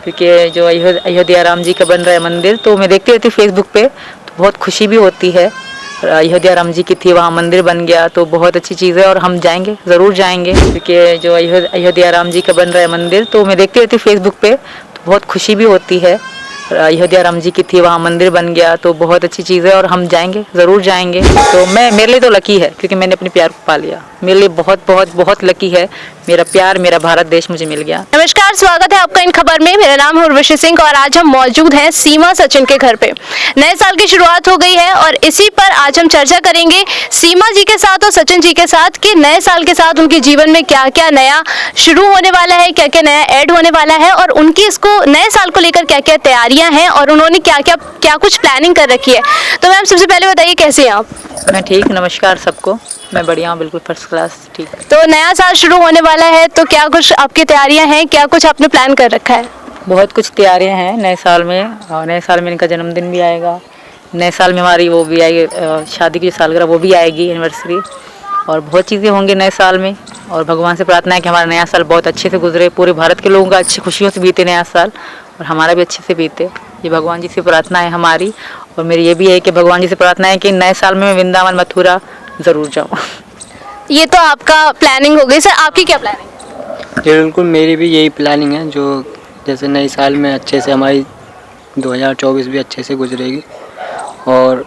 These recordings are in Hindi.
क्योंकि जो अयोध्या राम जी का बन रहा है मंदिर, तो मैं देखती रहती हूँ फेसबुक पे, तो बहुत खुशी भी होती है। अयोध्या राम जी की थी, वहाँ मंदिर बन गया तो बहुत अच्छी चीज़ है और हम जाएंगे, ज़रूर जाएंगे। क्योंकि जो अयोध्या राम जी का बन रहा है मंदिर, तो मैं देखती रहती हूँ फेसबुक पे, तो बहुत खुशी भी होती है। अयोध्या राम जी की थी, वहाँ मंदिर बन गया तो बहुत अच्छी चीज़ है और हम जाएंगे, ज़रूर जाएंगे। तो मेरे लिए तो लकी है क्योंकि मैंने अपने प्यार को पा लिया। मेरे लिए बहुत बहुत बहुत लकी है, मेरा प्यार, मेरा भारत देश मुझे मिल गया। नमस्कार, स्वागत है आपका इन खबर में। मेरा नाम है उर्वशी सिंह और आज हम मौजूद हैं सीमा सचिन के घर पे। नए साल की शुरुआत हो गई है और इसी पर आज हम चर्चा करेंगे सीमा जी के साथ और सचिन जी के साथ कि नए साल के साथ उनके जीवन में क्या क्या नया शुरू होने वाला है, क्या क्या नया ऐड होने वाला है और उनकी इसको नए साल को लेकर क्या क्या तैयारियां हैं और उन्होंने क्या कुछ प्लानिंग कर रखी है। तो मैम सबसे पहले बताइए कैसे हैं आप? मैं ठीक, नमस्कार सबको, मैं बढ़िया हूँ, बिल्कुल फर्स्ट क्लास ठीक। तो नया साल शुरू होने वाला है तो क्या कुछ आपकी तैयारियां हैं, क्या कुछ आपने प्लान कर रखा है? बहुत कुछ तैयारियां हैं नए साल में, और नए साल में इनका जन्मदिन भी आएगा। नए साल में हमारी वो भी आएगी, शादी की सालगिरह वो भी आएगी, एनिवर्सरी, और बहुत चीज़ें होंगी नए साल में। और भगवान से प्रार्थना है कि हमारा नया साल बहुत अच्छे से गुजरे, पूरे भारत के लोगों का अच्छी खुशियों से बीते नया साल, और हमारा भी अच्छे से बीते। ये भगवान जी से प्रार्थना है हमारी, और मेरी ये भी है कि भगवान जी से प्रार्थना है कि नए साल में मैं वृंदावन मथुरा ज़रूर जाऊँ। ये तो आपका प्लानिंग हो गई। सर आपकी क्या प्लानिंग? जी बिल्कुल, मेरी भी यही प्लानिंग है, जो जैसे नए साल में अच्छे से हमारी 2024 भी अच्छे से गुजरेगी और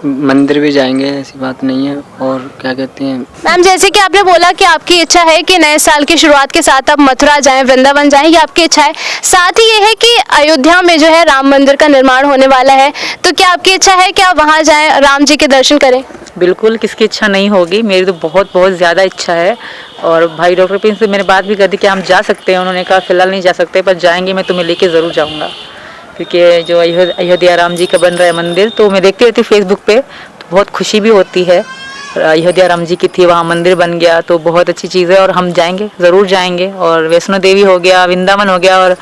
मंदिर भी जाएंगे, ऐसी बात नहीं है। और क्या कहते हैं मैम, जैसे कि आपने बोला कि आपकी इच्छा है कि नए साल की शुरुआत के साथ आप मथुरा जाएं, वृंदावन जाएं, ये आपकी इच्छा है। साथ ही ये है कि अयोध्या में जो है राम मंदिर का निर्माण होने वाला है, तो क्या आपकी इच्छा है कि आप वहाँ जाएं, राम जी के दर्शन करें? बिल्कुल, किसकी इच्छा नहीं होगी, मेरी तो बहुत बहुत ज़्यादा इच्छा है। और भाई डॉक्टर प्रिंस से मैंने बात भी कर दी कि हम जा सकते हैं, उन्होंने कहा फिलहाल नहीं जा सकते पर जाएंगे, मैं तुम्हें लेके ज़रूर जाऊँगा। क्योंकि जो अयोध्या राम जी का बन रहा है मंदिर, तो मैं देखती रहती हूँ फेसबुक पे, तो बहुत खुशी भी होती है। अयोध्या राम जी की थी, वहाँ मंदिर बन गया तो बहुत अच्छी चीज़ है और हम जाएंगे, ज़रूर जाएंगे। और वैष्णो देवी हो गया, वृंदावन हो गया, और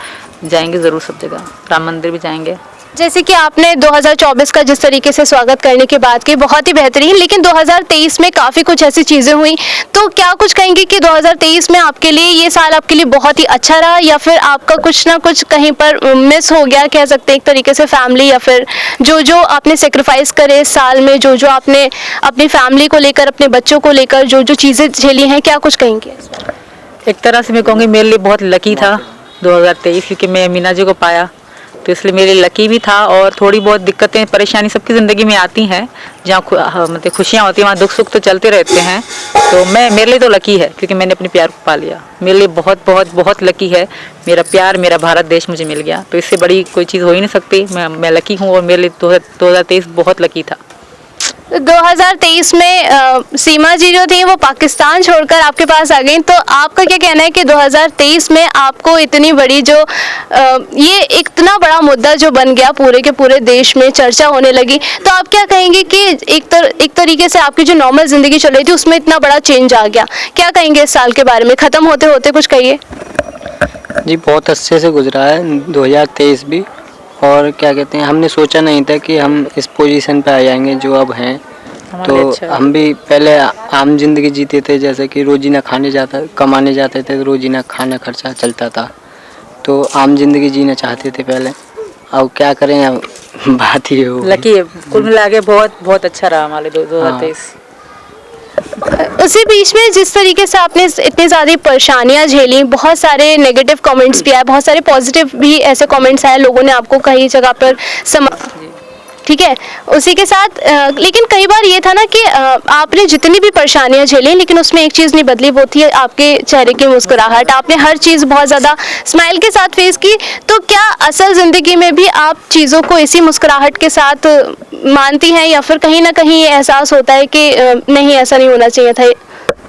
जाएंगे ज़रूर सब जगह, राम मंदिर भी जाएंगे। जैसे कि आपने 2024 का जिस तरीके से स्वागत करने की बात की, बहुत ही बेहतरीन, लेकिन 2023 में काफ़ी कुछ ऐसी चीज़ें हुई, तो क्या कुछ कहेंगे कि 2023 में आपके लिए ये साल आपके लिए बहुत ही अच्छा रहा या फिर आपका कुछ ना कुछ कहीं पर मिस हो गया, कह सकते हैं एक तरीके से फैमिली, या फिर जो आपने सेक्रीफाइस करे इस साल में, जो आपने अपनी फैमिली को लेकर, अपने बच्चों को लेकर जो चीज़ें झेली हैं, क्या कुछ कहेंगे? एक तरह से मैं कहूँगी मेरे लिए बहुत लकी था 2023, क्योंकि मैं मीना जी को पाया, तो इसलिए मेरे लकी भी था। और थोड़ी बहुत दिक्कतें परेशानी सबकी ज़िंदगी में आती हैं, जहाँ मतलब खुशियाँ होती हैं वहाँ दुख सुख तो चलते रहते हैं। तो मेरे लिए तो लकी है क्योंकि मैंने अपने प्यार को पा लिया। मेरे लिए बहुत बहुत बहुत लकी है, मेरा प्यार, मेरा भारत देश मुझे मिल गया, तो इससे बड़ी कोई चीज़ हो ही नहीं सकती। मैं लकी हूँ और मेरे लिए 2023 बहुत लकी था। 2023 में सीमा जी जो थी वो पाकिस्तान छोड़कर आपके पास आ गई, तो आपका क्या कहना है कि 2023 में आपको इतनी बड़ी जो ये इतना बड़ा मुद्दा जो बन गया, पूरे के पूरे देश में चर्चा होने लगी, तो आप क्या कहेंगे कि एक तरीके से आपकी जो नॉर्मल ज़िंदगी चल रही थी उसमें इतना बड़ा चेंज आ गया, क्या कहेंगे इस साल के बारे में? ख़त्म होते होते कुछ कहिए। जी, बहुत अच्छे से गुजरा है 2023 भी। और क्या कहते हैं, हमने सोचा नहीं था कि हम इस पोजीशन पे आ जाएंगे जो अब हैं। तो अच्छा। हम भी पहले आम जिंदगी जीते थे, जैसे कि रोजीना कमाने जाते थे, रोजीना खाना खर्चा चलता था, तो आम जिंदगी जीना चाहते थे पहले। अब क्या करें, अब बात ही हो लकी है, कुल मिला के बहुत बहुत अच्छा रहा हमारे 2023। उसी बीच में जिस तरीके से आपने इतनी ज़्यादा परेशानियां झेली, बहुत सारे नेगेटिव कमेंट्स भी आए, बहुत सारे पॉजिटिव भी ऐसे कमेंट्स आए, लोगों ने आपको कई जगह पर ठीक है, उसी के साथ लेकिन कई बार ये था ना कि आपने जितनी भी परेशानियां झेली, लेकिन उसमें एक चीज़ नहीं बदली, वो थी आपके चेहरे की मुस्कुराहट। आपने हर चीज़ बहुत ज़्यादा स्माइल के साथ फेस की, तो क्या असल ज़िंदगी में भी आप चीज़ों को इसी मुस्कुराहट के साथ मानती हैं या फिर कहीं ना कहीं ये एहसास होता है कि नहीं, ऐसा नहीं होना चाहिए था,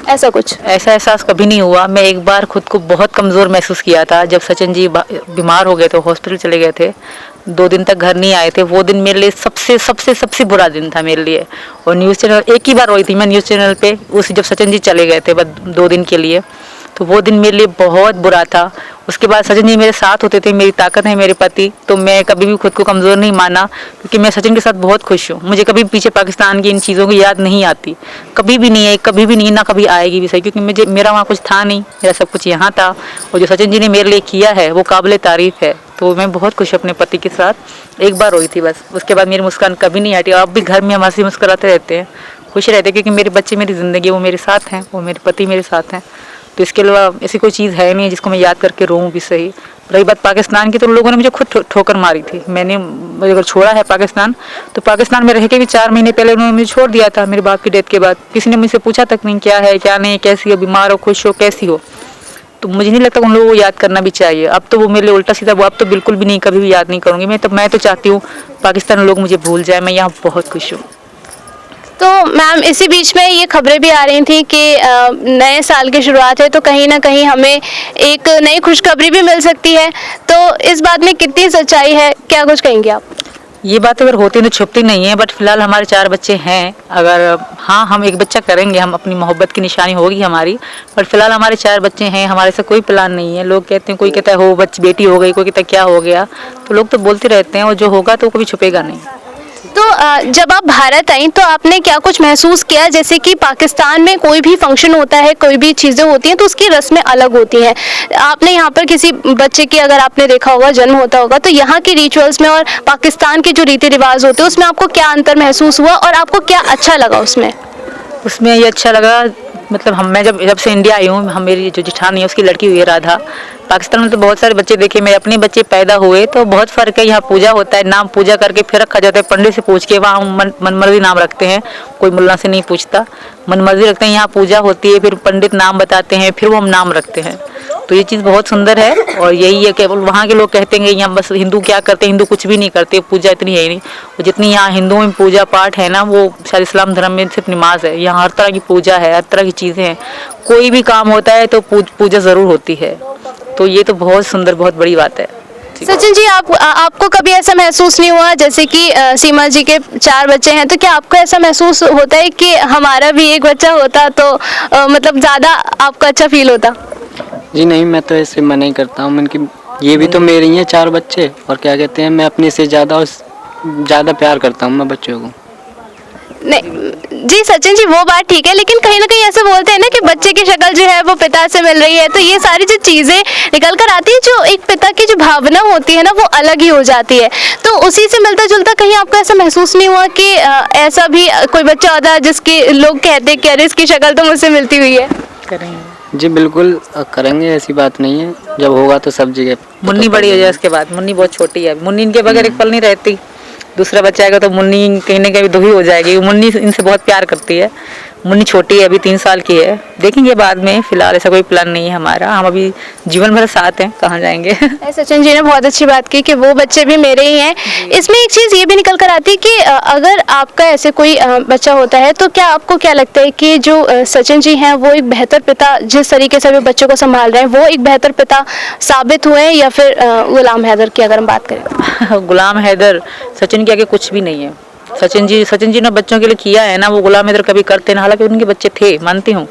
ऐसा कुछ? ऐसा एहसास कभी नहीं हुआ। मैं एक बार खुद को बहुत कमज़ोर महसूस किया था जब सचिन जी बीमार हो गए थे, हॉस्पिटल चले गए थे, 2 दिन तक घर नहीं आए थे। वो दिन मेरे लिए सबसे सबसे सबसे बुरा दिन था मेरे लिए। और न्यूज़ चैनल एक ही बार रोई थी मैं न्यूज़ चैनल पे, उस जब सचिन जी चले गए थे बस 2 दिन के लिए, तो वो दिन मेरे लिए बहुत बुरा था। उसके बाद सचिन जी मेरे साथ होते थे, मेरी ताकत है मेरे पति, तो मैं कभी भी खुद को कमज़ोर नहीं माना, क्योंकि मैं सचिन के साथ बहुत खुश हूँ। मुझे कभी पीछे पाकिस्तान की इन चीज़ों की याद नहीं आती, कभी भी नहीं है, कभी भी नहीं, ना कभी आएगी भी सही, क्योंकि मुझे मेरा वहाँ कुछ था नहीं, मेरा सब कुछ यहाँ था। और जो सचिन जी ने मेरे लिए किया है वो काबिल तारीफ़ है। तो मैं बहुत खुश हूँ अपने पति के साथ। एक बार रोई थी बस, उसके बाद मेरी मुस्कान कभी नहीं हटी। अब भी घर में हम हंसी मुस्कुराते रहते हैं, खुश रहते हैं, क्योंकि मेरे बच्चे मेरी ज़िंदगी, वो मेरे साथ हैं, वो मेरे पति मेरे साथ हैं। तो इसके अलावा ऐसी कोई चीज़ है नहीं जिसको मैं याद करके रोऊं भी सही। रही बात पाकिस्तान की, तो लोगों ने मुझे खुद ठोकर मारी थी। मैंने अगर छोड़ा है पाकिस्तान, तो पाकिस्तान में रह के भी 4 महीने पहले उन्होंने मुझे छोड़ दिया था मेरे बाप की डेथ के बाद। किसी ने मुझसे पूछा तक नहीं क्या है क्या नहीं, कैसी हो, बीमार हो, खुश हो, कैसी हो। तो मुझे नहीं लगता उन लोगों को याद करना भी चाहिए। अब तो वो मेरे लिए उल्टा सीधा, वो अब तो बिल्कुल भी नहीं, कभी भी याद नहीं करूँगी। मैं तो चाहती हूँ पाकिस्तान लोग मुझे भूल जाए, मैं यहाँ बहुत खुश हूँ। तो मैम इसी बीच में ये खबरें भी आ रही थी कि नए साल की शुरुआत है, तो कहीं ना कहीं हमें एक नई खुशखबरी भी मिल सकती है। तो इस बात में कितनी सच्चाई है, क्या कुछ कहेंगे आप? ये बात अगर होती तो छुपती नहीं है, बट फिलहाल हमारे 4 बच्चे हैं। अगर हाँ हम एक बच्चा करेंगे, हम अपनी मोहब्बत की निशानी होगी हमारी, बट फिलहाल हमारे 4 बच्चे हैं। हमारे से कोई प्लान नहीं है। लोग कहते हैं, कोई कहता है हो बेटी हो गई, कोई कहता है क्या हो गया, तो लोग तो बोलते रहते हैं, और जो होगा तो कभी छुपेगा नहीं। तो जब आप भारत आई तो आपने क्या कुछ महसूस किया? जैसे कि पाकिस्तान में कोई भी फंक्शन होता है, कोई भी चीज़ें होती हैं तो उसकी रस्में अलग होती हैं। आपने यहाँ पर किसी बच्चे की, अगर आपने देखा होगा, जन्म होता होगा, तो यहाँ के रिचुअल्स में और पाकिस्तान के जो रीति रिवाज होते हैं उसमें आपको क्या अंतर महसूस हुआ और आपको क्या अच्छा लगा उसमें? उसमें ये अच्छा लगा, मतलब मैं जब से इंडिया आई हूँ, मेरी जो जेठानी है उसकी लड़की हुई है राधा। पाकिस्तान में तो बहुत सारे बच्चे देखे, मेरे अपने बच्चे पैदा हुए, तो बहुत फ़र्क है। यहाँ पूजा होता है, नाम पूजा करके फिर रखा जाता है, पंडित से पूछ के। वहाँ मनमर्जी नाम रखते हैं, कोई मुल्ला से नहीं पूछता, मनमर्जी रखते हैं। यहाँ पूजा होती है, फिर पंडित नाम बताते हैं, फिर वो हम नाम रखते हैं। तो ये चीज़ बहुत सुंदर है। और यही है कि वहाँ के लोग कहते हैं यहाँ बस हिंदू क्या करते हैं, हिंदू कुछ भी नहीं करते, पूजा इतनी है ही नहीं। और जितनी यहाँ हिंदुओं में पूजा पाठ है ना, वो शायद इस्लाम धर्म में सिर्फ नमाज है। यहाँ हर तरह की पूजा है, हर तरह की चीज़ें हैं। कोई भी काम होता है तो पूजा ज़रूर होती है। तो ये तो बहुत सुंदर, बहुत बड़ी बात है। सचिन जी, आपको कभी ऐसा महसूस नहीं हुआ, जैसे कि सीमा जी के 4 बच्चे हैं, तो क्या आपको ऐसा महसूस होता है कि हमारा भी एक बच्चा होता तो मतलब ज़्यादा आपको अच्छा फील होता? जी नहीं, मैं तो ऐसे मना ही करता हूँ। उनकी ये भी तो मेरे ही हैं 4 बच्चे, और क्या कहते हैं, मैं अपने से ज़्यादा प्यार करता हूँ मैं बच्चों को। नहीं जी सचिन जी, वो बात ठीक है, लेकिन कहीं ना कहीं ऐसे बोलते हैं ना कि बच्चे की शक्ल जो है वो पिता से मिल रही है, तो ये सारी जो चीज़ें निकल कर आती है, जो एक पिता की जो भावना होती है ना, वो अलग ही हो जाती है। तो उसी से मिलता जुलता कहीं आपको ऐसा महसूस नहीं हुआ कि ऐसा भी कोई बच्चा होता है जिसके लोग कहते हैं कि अरे इसकी शक्ल तो मुझसे मिलती हुई है? करेंगे जी बिल्कुल करेंगे, ऐसी बात नहीं है। जब होगा तो सब जगह। मुन्नी बड़ी हो जाए उसके बाद, मुन्नी बहुत छोटी है, मुन्नी इनके बगैर एक पल नहीं रहती। दूसरा बच्चा आएगा तो मुन्नी कहीं ना कहीं दुखी हो जाएगी। मुन्नी इनसे बहुत प्यार करती है। मुन्नी छोटी है, अभी 3 साल की है, देखेंगे बाद में। फिलहाल ऐसा कोई प्लान नहीं है हमारा, हम अभी जीवन भर साथ हैं, कहाँ जाएंगे। सचिन जी ने बहुत अच्छी बात की कि वो बच्चे भी मेरे ही हैं। इसमें एक चीज़ ये भी निकल कर आती है कि अगर आपका ऐसे कोई बच्चा होता है, तो क्या आपको क्या लगता है कि जो सचिन जी हैं वो एक बेहतर पिता, जिस तरीके से वे बच्चों को संभाल रहे हैं, वो एक बेहतर पिता साबित हुए, या फिर गुलाम हैदर की अगर हम बात करें? गुलाम हैदर सचिन के आगे कुछ भी नहीं है। सचिन जी ने बच्चों के लिए किया है ना, वो गुलाम हैदर कभी करते ना। हालांकि उनके बच्चे थे, मानती हूँ,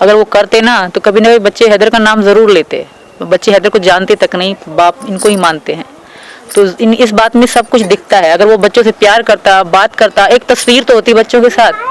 अगर वो करते ना तो कभी ना कभी बच्चे हैदर का नाम ज़रूर लेते। बच्चे हैदर को जानते तक नहीं, बाप इनको ही मानते हैं। तो इस बात में सब कुछ दिखता है। अगर वो बच्चों से प्यार करता, बात करता, एक तस्वीर तो होती बच्चों के साथ।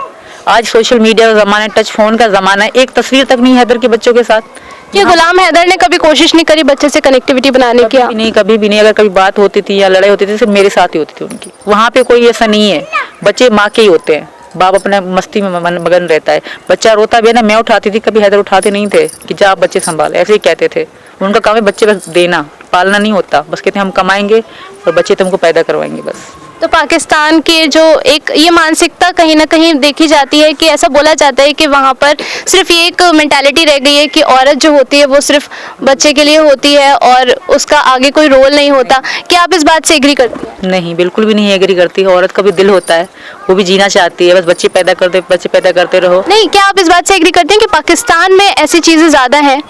आज सोशल मीडिया का ज़माना है, टच फोन का ज़माना है, एक तस्वीर तक नहीं हैदर के बच्चों के साथ। ये गुलाम हैदर ने कभी कोशिश नहीं करी बच्चे से कनेक्टिविटी बनाने की? कभी भी नहीं। अगर कभी बात होती थी या लड़ाई होती थी, सिर्फ मेरे साथ ही होती थी उनकी। वहाँ पे कोई ऐसा नहीं है, बच्चे माँ के ही होते हैं, बाप अपने मस्ती में मगन रहता है। बच्चा रोता भी है ना, मैं उठाती थी, कभी हैदर उठाते नहीं थे कि जा आप बच्चे संभाले, ऐसे ही कहते थे। उनका काम है बच्चे बस देना, पालना नहीं होता। बस कहते हैं हम कमाएंगे और बच्चे तुमको पैदा करवाएंगे बस। तो पाकिस्तान के जो एक ये मानसिकता कहीं ना कहीं देखी जाती है कि ऐसा बोला जाता है कि वहाँ पर सिर्फ ये एक मेंटालिटी रह गई है कि औरत जो होती है वो सिर्फ बच्चे के लिए होती है और उसका आगे कोई रोल नहीं होता। क्या आप इस बात से एग्री करती हैं? नहीं, बिल्कुल भी नहीं एग्री करती। औरत का भी दिल होता है, वो भी जीना चाहती है, बस बच्चे पैदा करते रहो। नहीं, क्या आप इस बात से एग्री करते हैं कि पाकिस्तान में ऐसी चीज़ें ज़्यादा हैं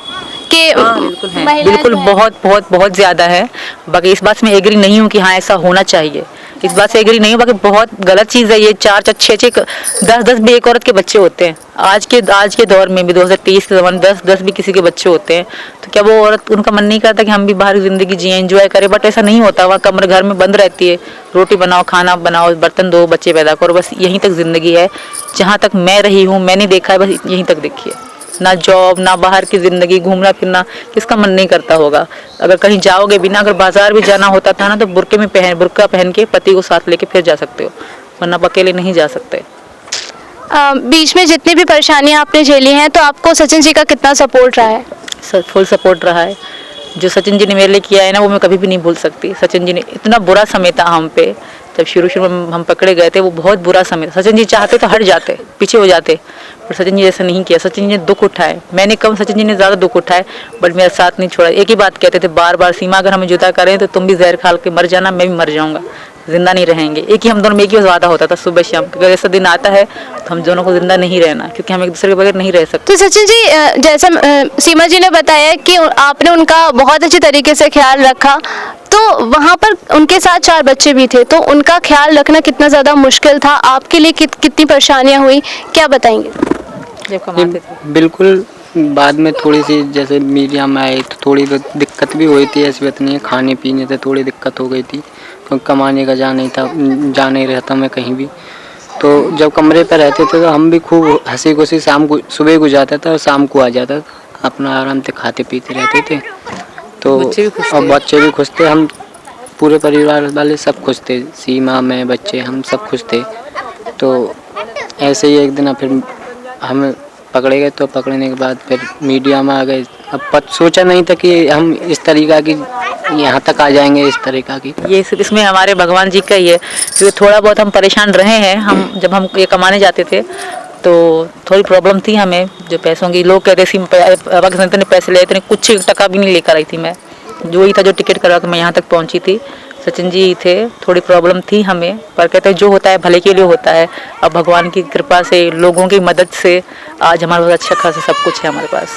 कि बिल्कुल है, बिल्कुल बहुत बहुत बहुत ज़्यादा है। बाकी इस बात में एग्री नहीं हूँ कि हाँ ऐसा होना चाहिए। इस बात से एग्री नहीं हूँ, बाकी बहुत गलत चीज़ है ये। 4-4, 6-6, 10-10 भी एक औरत के बच्चे होते हैं। आज के दौर में भी 2023 के ज़माने 10-10 भी किसी के बच्चे होते हैं। तो क्या वो औरत, उनका मन नहीं करता कि हम भी बाहर की ज़िंदगी जिए, एंजॉय करें? बट ऐसा नहीं होता। वहाँ कमरे घर में बंद रहती है, रोटी बनाओ, खाना बनाओ, बर्तन धो, बच्चे पैदा करो, बस यहीं तक ज़िंदगी है। जहाँ तक मैं रही हूँ, मैंने देखा है, बस यहीं तक देखी है। ना जॉब, ना बाहर की ज़िंदगी, घूमना फिरना किसका मन नहीं करता होगा। अगर कहीं जाओगे भी ना, अगर बाजार भी जाना होता था ना, तो बुर्का पहन के पति को साथ लेके फिर जा सकते हो, वरना अकेले नहीं जा सकते। बीच में जितनी भी परेशानियां आपने झेली हैं, तो आपको सचिन जी का कितना सपोर्ट रहा है? फुल सपोर्ट रहा है। जो सचिन जी ने मेरे लिए किया है ना, वो मैं कभी भी नहीं भूल सकती। सचिन जी ने इतना बुरा समय था हम पे, जब शुरू में हम पकड़े गए थे, वो बहुत बुरा समय था। सचिन जी चाहते तो हट जाते, पीछे हो जाते, पर सचिन जी ऐसा नहीं किया। सचिन जी ने दुख उठाए, मैंने कम, सचिन जी ने ज़्यादा दुख उठाए, बट मेरा साथ नहीं छोड़ा। एक ही बात कहते थे बार बार, सीमा अगर हमें जुदा करें तो तुम भी जहर खा के मर जाना, मैं भी मर जाऊंगा, जिंदा नहीं रहेंगे। एक ही हम दोनों में एक ही वादा होता था, सुबह शाम। अगर ऐसा दिन आता है तो हम दोनों को जिंदा नहीं रहना, क्योंकि हम एक दूसरे के बगैर नहीं रह सकते। तो सचिन जी, जैसा सीमा जी ने बताया कि आपने उनका बहुत अच्छी तरीके से ख्याल रखा, तो वहाँ पर उनके साथ 4 बच्चे भी थे, तो उनका ख्याल रखना कितना ज़्यादा मुश्किल था आपके लिए? कितनी परेशानियाँ हुई, क्या बताएंगे? जब कमाते थे बिल्कुल, बाद में थोड़ी सी जैसे मीडिया में आई तो थोड़ी तो दिक्कत भी हुई थी। ऐसी बात नहीं है, खाने पीने से थोड़ी दिक्कत हो गई थी, क्योंकि कमाने का जा नहीं रहता मैं कहीं भी। तो जब कमरे पर रहते थे तो हम भी खूब हंसी खुशी शाम को, सुबह को जाता था और शाम को आ जाता था, अपना आराम से खाते पीते रहते थे। तो बच्चे भी खुश थे। और बच्चे भी खुश थे, हम पूरे परिवार वाले सब खुश थे, सीमा, मैं, बच्चे, हम सब खुश थे। तो ऐसे ही एक दिन फिर हम पकड़े गए, तो पकड़ने के बाद फिर मीडिया में आ गए। अब सोचा नहीं था कि हम इस तरीक़ा की यहाँ तक आ जाएंगे, इस तरीक़ा की। ये सिर्फ इसमें हमारे भगवान जी का ही है, क्योंकि थोड़ा बहुत हम परेशान रहे हैं। हम जब हम ये कमाने जाते थे तो थोड़ी प्रॉब्लम थी हमें, जो पैसों की। लोग कहते थे पैसे ले, इतने कुछ टका भी नहीं लेकर आई थी मैं, जो ही था जो टिकट करवा के मैं यहाँ तक पहुँची थी। सचिन जी थे, थोड़ी प्रॉब्लम थी हमें, पर कहते हैं जो होता है भले के लिए होता है। अब भगवान की कृपा से, लोगों की मदद से आज हमारे पास अच्छा खासा सब कुछ है हमारे पास।